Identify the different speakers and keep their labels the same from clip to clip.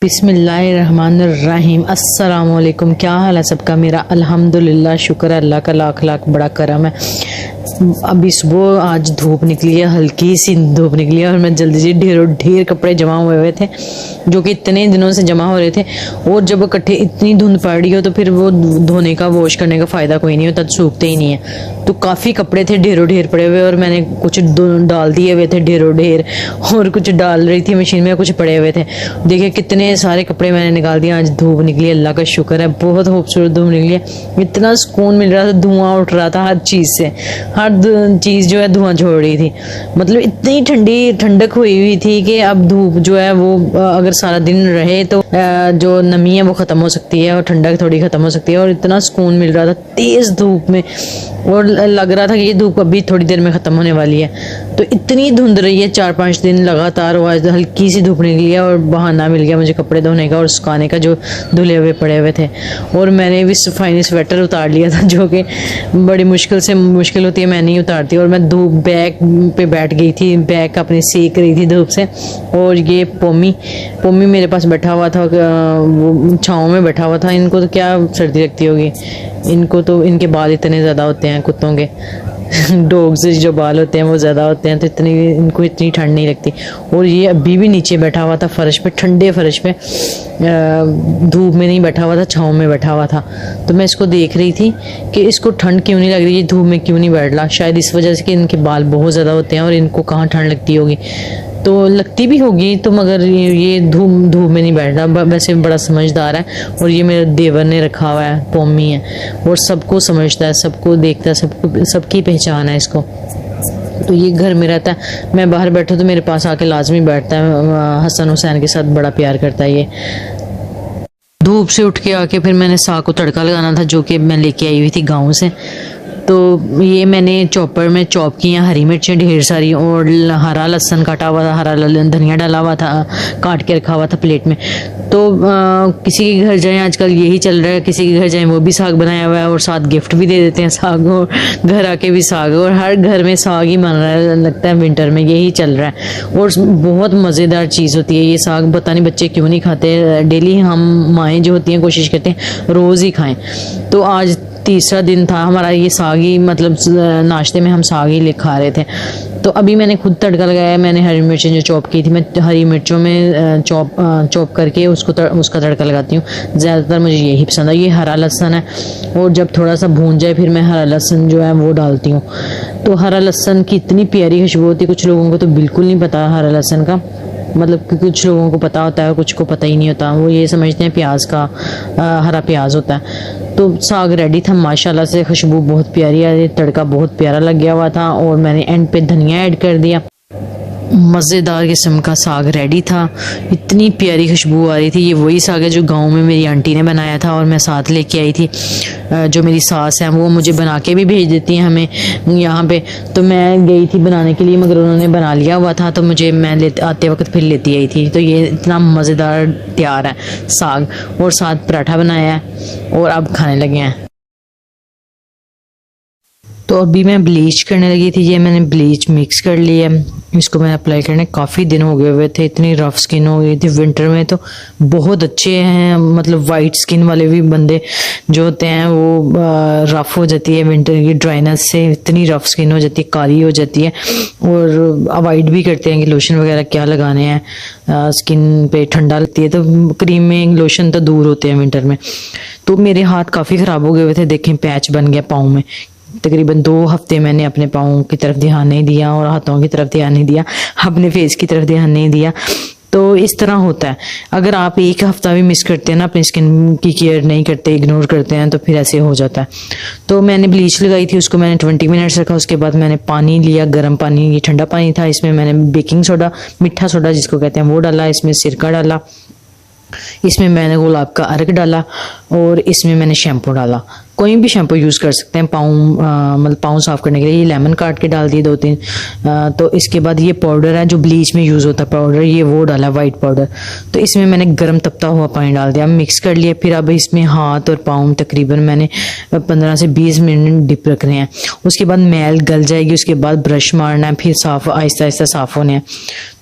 Speaker 1: बिस्मिल्लाहिर्रहमानिर्रहीम। अस्सलाम वालेकुम। क्या हाल है सबका? मेरा अल्हम्दुलिल्लाह, शुक्र है अल्लाह का, लाख लाख बड़ा करम है। अभी सुबह आज धूप निकली है, हल्की सी धूप निकली है और मैं जल्दी से ढेर कपड़े जमा हुए थे जो कि इतने दिनों से जमा हो रहे थे। और जब इकट्ठे इतनी धुंध पड़ रही हो तो फिर वो धोने का, वॉश करने का फ़ायदा कोई नहीं होता, तो सूखते ही नहीं है। तो काफ़ी कपड़े थे ढेर पड़े हुए और मैंने कुछ डाल दिए हुए थे ढेर और कुछ डाल रही थी मशीन में, कुछ पड़े हुए थे। देखिए कितने सारे कपड़े मैंने निकाल दिए। आज धूप निकली, अल्लाह का शुक्र है, बहुत खूबसूरत धूप निकली है। इतना सुकून मिल रहा था, धुआं उठ रहा था हर चीज़ से, हर चीज़ जो है धुआं छोड़ रही थी। मतलब इतनी ठंडक हुई थी कि अब धूप जो है वो अगर सारा दिन रहे तो जो नमी है वो ख़त्म हो सकती है और ठंडक थोड़ी ख़त्म हो सकती है। और इतना सुकून मिल रहा था तेज़ धूप में, और लग रहा था कि ये धूप अभी थोड़ी देर में ख़त्म होने वाली है। तो इतनी धुंध रही है 4-5 दिन लगातार, और आज हल्की सी धूप निकली है और बहाना मिल गया मुझे कपड़े धोने का और सुखाने का जो धुले हुए पड़े हुए थे। और मैंने भी फाइनली स्वेटर उतार लिया था, जो कि बड़ी मुश्किल होती है, मैं नहीं उतारती। और मैं धूप बैग पे बैठ गई थी, बैग अपनी सेक रही थी धूप से। और ये पोमी मेरे पास बैठा हुआ था, वो छाँव में बैठा हुआ था। इनको तो क्या सर्दी लगती होगी, इनको तो इनके बाल इतने ज़्यादा होते हैं कुत्तों के डॉग्स से जो बाल होते हैं वो ज़्यादा होते हैं, तो इनको इतनी ठंड नहीं लगती। और ये अभी भी नीचे बैठा हुआ था फर्श पे, ठंडे फर्श पे, धूप में नहीं बैठा हुआ था, छाँव में बैठा हुआ था। तो मैं इसको देख रही थी कि इसको ठंड क्यों नहीं लग रही, ये धूप में क्यों नहीं बैठ रहा। शायद इस वजह से कि इनके बाल बहुत ज़्यादा होते हैं और इनको कहाँ ठंड लगती होगी, तो लगती भी होगी तो, मगर ये धूप में नहीं बैठ रहा। वैसे बड़ा समझदार है। और ये मेरे देवर ने रखा हुआ है, पोमी है, और सबको समझता है, सबको देखता है, सबकी पहचान है इसको। तो ये घर में रहता है, मैं बाहर बैठूँ तो मेरे पास आके लाजमी बैठता है। हसन हुसैन के साथ बड़ा प्यार करता है ये। धूप से उठ के आके फिर मैंने साग को तड़का लगाना था, जो कि मैं लेके आई हुई थी गाँव से। तो ये मैंने चॉपर में चॉप की हैं हरी मिर्चें ढेर सारी, और हरा लहसुन काटा हुआ था, हरा धनिया डाला हुआ था, काट के रखा हुआ था प्लेट में। तो किसी के घर जाएं, आजकल यही चल रहा है, किसी के घर जाएं वो भी साग बनाया हुआ है और साथ गिफ्ट भी दे देते हैं साग, और घर आके भी साग, और हर घर में साग ही बन रहा है, लगता है विंटर में यही चल रहा है। और बहुत मज़ेदार चीज़ होती है ये साग, पता नहीं बच्चे क्यों नहीं खाते। डेली हम माएँ जो होती हैं कोशिश करते हैं रोज़ ही खाएँ। तो आज तीसरा दिन था हमारा ये साग ही, मतलब नाश्ते में हम साग ही खा रहे थे। तो अभी मैंने खुद तड़का लगाया। मैंने हरी मिर्चें जो चॉप की थी, मैं हरी मिर्चों में चॉप करके उसका तड़का लगाती हूँ। ज़्यादातर मुझे यही पसंद है। ये हरा लहसुन है, और जब थोड़ा सा भून जाए फिर मैं हरा लहसुन जो है वो डालती हूँ। तो हरा लहसुन की इतनी प्यारी खुशबू होती है। कुछ लोगों को तो बिल्कुल नहीं पता हरा लहसुन का, मतलब कि कुछ लोगों को पता होता है, कुछ को पता ही नहीं होता। वो ये समझते हैं प्याज का, हरा प्याज होता है। तो साग रेडी था माशाल्लाह से, खुशबू बहुत प्यारी आ रही, तड़का बहुत प्यारा लग गया हुआ था, और मैंने एंड पे धनिया ऐड कर दिया। मज़ेदार किस्म का साग रेडी था, इतनी प्यारी खुशबू आ रही थी। ये वही साग है जो गांव में मेरी आंटी ने बनाया था और मैं साथ लेके आई थी। जो मेरी सास है वो मुझे बना के भी भेज देती हैं हमें यहाँ पे। तो मैं गई थी बनाने के लिए, मगर उन्होंने बना लिया हुआ था, तो मैं आते वक्त फिर लेती आई थी। तो ये इतना मज़ेदार तैयार है साग, और साथ पराठा बनाया है, और अब खाने लगे हैं। तो अभी मैं ब्लीच करने लगी थी। ये मैंने ब्लीच मिक्स कर लिया, इसको मैंने अप्लाई करने काफ़ी दिन हो गए हुए थे, इतनी रफ स्किन हो गई थी। विंटर में तो बहुत अच्छे हैं, मतलब वाइट स्किन वाले भी बंदे जो होते हैं वो रफ हो जाती है विंटर की ड्राइनेस से, इतनी रफ स्किन हो जाती है, काली हो जाती है। और अवॉइड भी करते हैं कि लोशन वगैरह क्या लगाने हैं, स्किन पे ठंडा लगती है तो क्रीम में लोशन तो दूर होते हैं विंटर में। तो मेरे हाथ काफ़ी ख़राब हो गए हुए थे, देखें पैच बन गया पाँव में। तकरीबन 2 हफ्ते मैंने अपने पाँव की तरफ ध्यान नहीं दिया और हाथों की तरफ ध्यान नहीं दिया, अपने फेस की तरफ ध्यान नहीं दिया। तो इस तरह होता है, अगर आप एक हफ्ता भी मिस करते हैं ना, अपनी स्किन की केयर नहीं करते, इग्नोर करते हैं, तो फिर ऐसे हो जाता है। तो मैंने ब्लीच लगाई थी, उसको मैंने 20 मिनट्स रखा। उसके बाद मैंने पानी लिया, गर्म पानी, ये ठंडा पानी था, इसमें मैंने बेकिंग सोडा, मीठा सोडा जिसको कहते हैं वो डाला, इसमें सिरका डाला, इसमें मैंने गुलाब का अर्क डाला, और इसमें मैंने शैम्पू डाला। कोई भी शैम्पू यूज़ कर सकते हैं पाँव मतलब पाँव साफ़ करने के लिए। ये लेमन काट के डाल दिए 2-3। तो इसके बाद ये पाउडर है जो ब्लीच में यूज़ होता है पाउडर, ये वो डाला वाइट पाउडर। तो इसमें मैंने गर्म तपता हुआ पानी डाल दिया, मिक्स कर लिया। फिर अब इसमें हाथ और पाँव तकरीबन मैंने 15 से 20 मिनट डिप रखने हैं। उसके बाद मैल गल जाएगी, उसके बाद ब्रश मारना है, फिर साफ आहिस्ता आहिस्ता साफ़ होने हैं।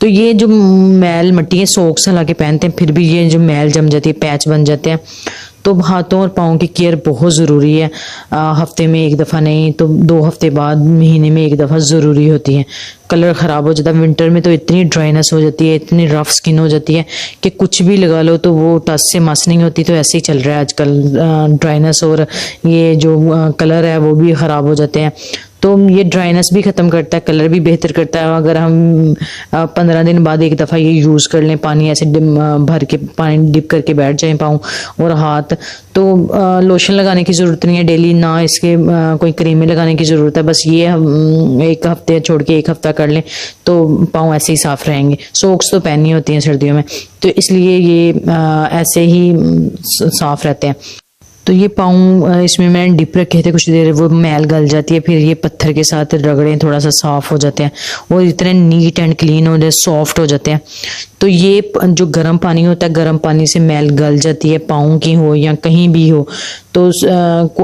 Speaker 1: तो ये जो मैल मट्टी है सॉक्स लगा के पहनते हैं, फिर भी ये जो मैल जम जाती है, पैच बन जाते हैं। तो हाथों और पाँव की केयर बहुत ज़रूरी है। हफ्ते में एक दफ़ा नहीं तो 2 हफ्ते बाद, महीने में एक दफ़ा ज़रूरी होती है। कलर ख़राब हो जाता है विंटर में, तो इतनी ड्राइनेस हो जाती है, इतनी रफ स्किन हो जाती है कि कुछ भी लगा लो तो वो टच से मस नहीं होती। तो ऐसे ही चल रहा है आजकल, ड्राइनेस और ये जो कलर है वो भी ख़राब हो जाते हैं। तो ये ड्राइनेस भी ख़त्म करता है, कलर भी बेहतर करता है। अगर हम 15 दिन बाद एक दफ़ा ये यूज़ कर लें, पानी ऐसे भर के पानी डिप करके बैठ जाएं पाँव और हाथ, तो लोशन लगाने की ज़रूरत नहीं है डेली, ना इसके कोई क्रीमें लगाने की ज़रूरत है। बस ये हम 1 हफ्ते छोड़ के 1 हफ्ता कर लें तो पाँव ऐसे ही साफ़ रहेंगे। सॉक्स तो पहननी होती हैं सर्दियों में, तो इसलिए ये ऐसे ही साफ़ रहते हैं। तो ये पाँव इसमें मैंने डिप रखे थे कुछ देर, वो मैल गल जाती है, फिर ये पत्थर के साथ रगड़ें, थोड़ा सा साफ़ हो जाते हैं और इतने नीट एंड क्लीन हो जाते, सॉफ्ट हो जाते हैं। तो ये जो गर्म पानी होता है, गर्म पानी से मैल गल जाती है, पाँव की हो या कहीं भी हो। तो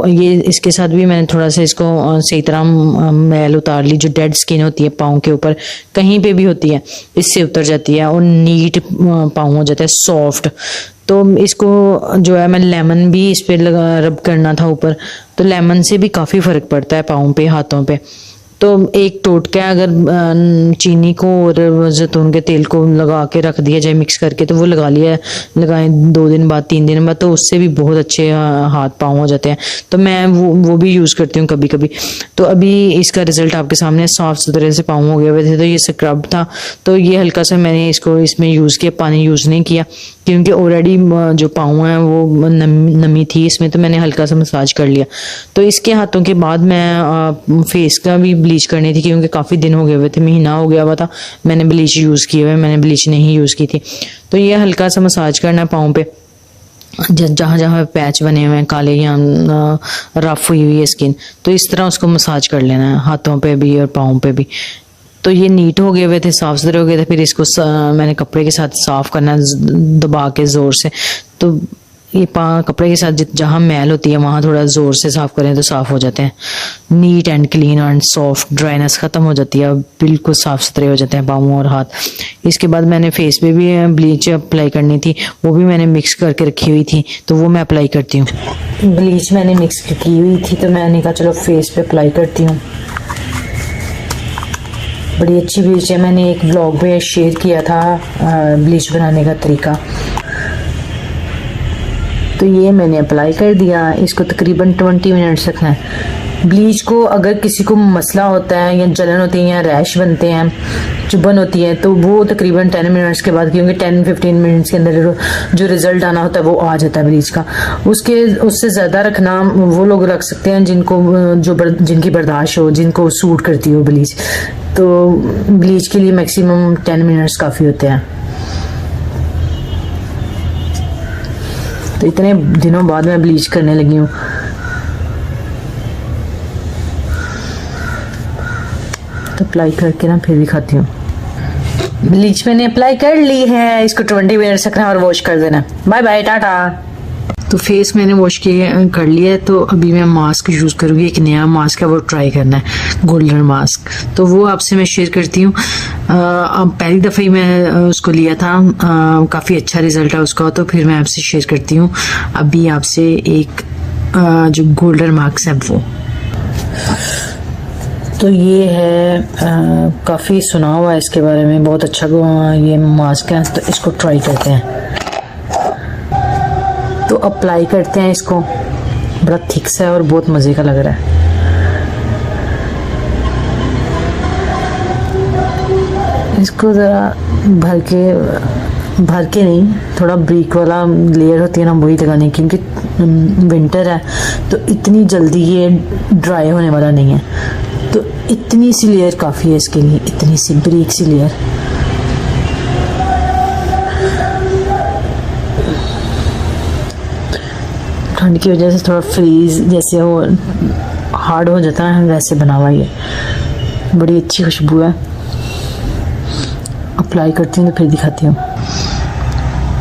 Speaker 1: ये इसके साथ भी मैंने थोड़ा सा इसको सही तरह मैल उतार ली। जो डेड स्किन होती है पाँव के ऊपर कहीं पे भी होती है, इससे उतर जाती है और नीट पाँव हो जाता है, सॉफ्ट। तो इसको जो है मैं लेमन भी इस पे लगा रब करना था ऊपर, तो लेमन से भी काफ़ी फ़र्क पड़ता है पाँव पे, हाथों पे। तो एक टोटका अगर चीनी को और जैतून के तेल को लगा के रख दिया जाए मिक्स करके, तो वो लगाएं 2 दिन बाद 3 दिन बाद, तो उससे भी बहुत अच्छे हाथ पाँव हो जाते हैं। तो मैं वो भी यूज़ करती हूँ कभी कभी। तो अभी इसका रिजल्ट आपके सामने, साफ़ सुथरे से पाँव हो गए हुए थे। तो ये स्क्रब था, तो ये हल्का सा मैंने इसको इसमें यूज़ किया, पानी यूज़ नहीं किया क्योंकि ऑलरेडी जो पाँव है वो नमी थी इसमें, तो मैंने हल्का सा मसाज कर लिया। तो इसके हाथों के बाद मैं फेस का भी ब्लीच करनी थी क्योंकि काफ़ी दिन हो गए हुए थे, महीना हो गया हुआ था मैंने ब्लीच यूज़ किए हुए, मैंने ब्लीच नहीं यूज़ की थी। तो ये हल्का सा मसाज करना है पाँव पे, जहाँ जहाँ पैच बने हुए हैं काले या रफ हुई हुई है स्किन, तो इस तरह उसको मसाज कर लेना है हाथों पे भी और पाँव पे भी। तो ये नीट हो गए हुए थे, साफ सुथरे हो गए थे। फिर इसको मैंने कपड़े के साथ साफ करना दबा के ज़ोर से। तो ये कपड़े के साथ जहाँ मैल होती है वहाँ थोड़ा ज़ोर से साफ़ करें तो साफ़ हो जाते हैं, neat and clean and soft, dryness ख़त्म हो जाती है, बिल्कुल साफ़ सुथरे हो जाते हैं पाँव और हाथ। इसके बाद मैंने फेस पे भी ब्लीच अप्लाई करनी थी, वो भी मैंने मिक्स करके रखी हुई थी, तो वो मैं अप्लाई करती हूँ। ब्लीच मैंने मिक्स की हुई थी तो मैंने कहा चलो फेस पे अप्लाई करती हूँ। बड़ी अच्छी ब्लीच है, मैंने एक व्लॉग में शेयर किया था ब्लीच बनाने का तरीका। तो ये मैंने अप्लाई कर दिया, इसको तकरीबन 20 मिनट्स रखना है। ब्लीच को अगर किसी को मसला होता है या जलन होती है या रैश बनते हैं, चुभन होती है, तो वो तकरीबन 10 मिनट्स के बाद, क्योंकि 10-15 मिनट्स के अंदर जो रिज़ल्ट आना होता है वो आ जाता है ब्लीच का। उससे ज़्यादा रखना वो लोग रख सकते हैं जिनकी बर्दाश्त हो, जिनको सूट करती हो ब्लीच। तो ब्लीच के लिए मैक्सिमम 10 मिनट्स काफ़ी होते हैं। तो इतने दिनों बाद मैं ब्लीच करने लगी हूँ। तो अप्लाई करके ना फिर दिखाती हूँ। ब्लीच मैंने अप्लाई कर ली है, इसको 20 मिनट रखना और वॉश कर देना। Bye bye, tata. तो फेस मैंने वॉश कर लिया है, तो अभी मैं मास्क यूज़ करूँगी। एक नया मास्क है, वो ट्राई करना है, गोल्डन मास्क। तो वो आपसे मैं शेयर करती हूँ। अब पहली दफ़ा ही मैं उसको लिया था, काफ़ी अच्छा रिज़ल्ट है उसका, तो फिर मैं आपसे शेयर करती हूँ अभी आपसे एक जो गोल्डन मास्क है वो। तो ये है, काफ़ी सुना हुआ है इसके बारे में, बहुत अच्छा ये मास्क है, तो इसको ट्राई करते हैं। तो अप्लाई करते हैं इसको, बड़ा थिक सा है और बहुत मज़े का लग रहा है। इसको ज़रा भर के नहीं, थोड़ा ब्रीक वाला लेयर होती है ना, वही लगानी, क्योंकि विंटर है तो इतनी जल्दी ये ड्राई होने वाला नहीं है। तो इतनी सी लेयर काफ़ी है इसके लिए, इतनी सी ब्रीक सी लेयर। ठंड की वजह से थोड़ा फ्रीज जैसे वो हार्ड हो जाता है वैसे बना हुआ ये। बड़ी अच्छी खुशबू है। अप्लाई करती हूँ तो फिर दिखाती हूँ।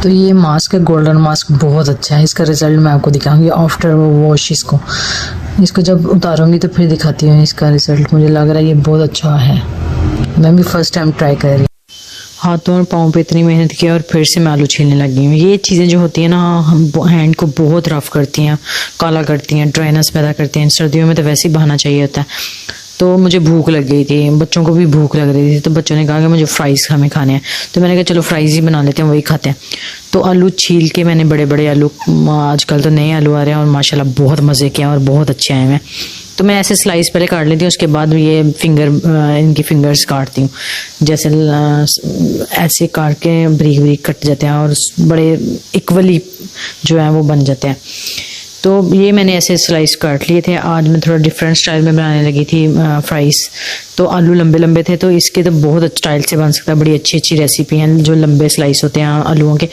Speaker 1: तो ये मास्क है, गोल्डन मास्क, बहुत अच्छा है। इसका रिजल्ट मैं आपको दिखाऊंगी आफ्टर वॉश। इसको जब उतारूंगी तो फिर दिखाती हूँ इसका रिजल्ट। मुझे लग रहा है ये बहुत अच्छा है। मैं भी फर्स्ट टाइम ट्राई कर रही हूँ। हाथों और पाँव पे इतनी मेहनत की और फिर से मैं आलू छीलने लगी हूँ। ये चीज़ें जो होती हैं ना, हम हैंड को बहुत रफ करती हैं, काला करती हैं, ड्राइनेस पैदा करती हैं। सर्दियों में तो वैसे ही बहाना चाहिए होता है। तो मुझे भूख लग गई थी, बच्चों को भी भूख लग रही थी, तो बच्चों ने कहा कि मुझे फ्राइज़ हमें खाने हैं। तो मैंने कहा चलो फ्राइज़ ही बना लेते हैं, वही खाते हैं। तो आलू छील के मैंने बड़े बड़े आलू, आजकल तो नए आलू आ रहे हैं और माशाल्लाह बहुत मज़े के हैं और बहुत अच्छे आए हैं। तो मैं ऐसे स्लाइस पहले काट लेती हूँ, उसके बाद ये इनकी फिंगर्स काटती हूँ। जैसे ऐसे काट के बारीक बारीक कट जाते हैं और बड़े इक्वली जो है वो बन जाते हैं। तो ये मैंने ऐसे स्लाइस काट लिए थे। आज मैं थोड़ा डिफरेंट स्टाइल में बनाने लगी थी फ्राइज़। तो आलू लंबे लंबे थे, तो इसके तो बहुत स्टाइल से बन सकता है। बड़ी अच्छी अच्छी रेसिपी हैं जो लंबे स्लाइस होते हैं आलूओं के।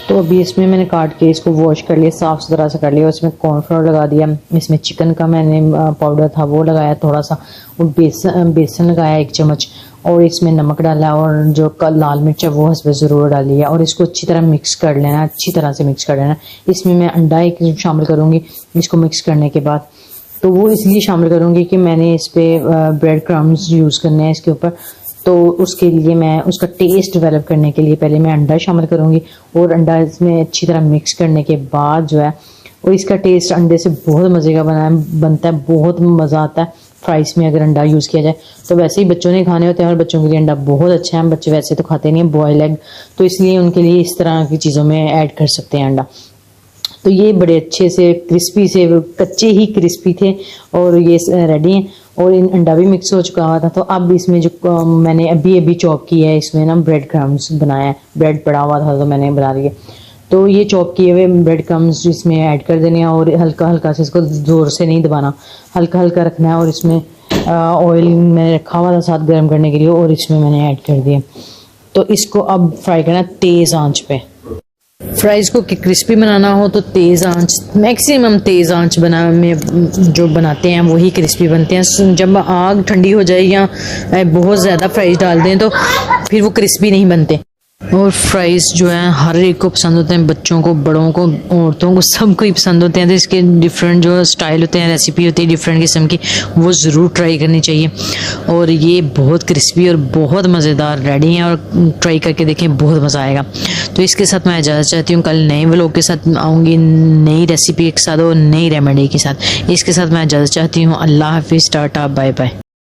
Speaker 1: तो अभी इसमें मैंने काट के इसको वॉश कर लिया, साफ़ सुथरा सा कर लिया। इसमें कॉर्नफ्लोर लगा दिया, इसमें चिकन का मैंने पाउडर था वो लगाया थोड़ा सा, और बेसन लगाया 1 चम्मच, और इसमें नमक डाला और जो लाल मिर्च है वो इसमें ज़रूर डाली है। और इसको अच्छी तरह मिक्स कर लेना, अच्छी तरह से मिक्स कर लेना। इसमें मैं अंडा एक शामिल करूँगी इसको मिक्स करने के बाद। तो वो इसलिए शामिल करूँगी कि मैंने इस पर ब्रेड क्रम्स यूज़ करने हैं इसके ऊपर। तो उसके लिए मैं उसका टेस्ट डेवलप करने के लिए पहले मैं अंडा शामिल करूँगी, और अंडा इसमें अच्छी तरह मिक्स करने के बाद जो है और इसका टेस्ट अंडे से बहुत मज़े का बनता है। बहुत मज़ा आता है फ्राइज़ में अगर अंडा यूज़ किया जाए। तो वैसे ही बच्चों ने खाने होते हैं और बच्चों के लिए अंडा बहुत अच्छा है। बच्चे वैसे तो खाते नहीं हैं बॉयल एग, तो इसलिए उनके लिए इस तरह की चीज़ों में ऐड कर सकते हैं अंडा। तो ये बड़े अच्छे से क्रिस्पी से, कच्चे ही क्रिस्पी थे और ये रेडी हैं। और इन अंडा भी मिक्स हो चुका हुआ था। तो अब इसमें जो मैंने अभी चॉप किया है, इसमें ना ब्रेड क्रम्स बनाया है। ब्रेड पड़ा हुआ था तो मैंने बना लिया। तो ये चॉप किए हुए ब्रेड क्रम्स इसमें ऐड कर देने हैं और हल्का हल्का से इसको ज़ोर से नहीं दबाना, हल्का हल्का रखना है। और इसमें ऑयल मैंने रखा हुआ था साथ गर्म करने के लिए और इसमें मैंने ऐड कर दिया। तो इसको अब फ्राई करना तेज़ आंच पे। फ्राइज़ को क्रिस्पी बनाना हो तो तेज़ आंच, मैक्सिमम तेज़ आंच में जो बनाते हैं वही क्रिस्पी बनते हैं। जब आग ठंडी हो जाए या बहुत ज़्यादा फ्राइज़ डाल दें तो फिर वो क्रिस्पी नहीं बनते। और फ्राइज़ जो है हर एक को पसंद होते हैं, बच्चों को, बड़ों को, औरतों को, सबको ही पसंद होते हैं। तो इसके डिफरेंट जो स्टाइल होते हैं, रेसिपी होती है डिफरेंट किस्म की, वो ज़रूर ट्राई करनी चाहिए। और ये बहुत क्रिस्पी और बहुत मज़ेदार रेडी हैं और ट्राई करके देखें, बहुत मज़ा आएगा। तो इसके साथ मैं इजाज़त चाहती हूँ। कल नए व्लॉग के साथ आऊँगी, नई रेसिपी के साथ और नई रेमेडी के साथ। इसके साथ मैं इजाज़त चाहती हूँ। अल्लाह हाफिज़, टाटा, बाय बाय।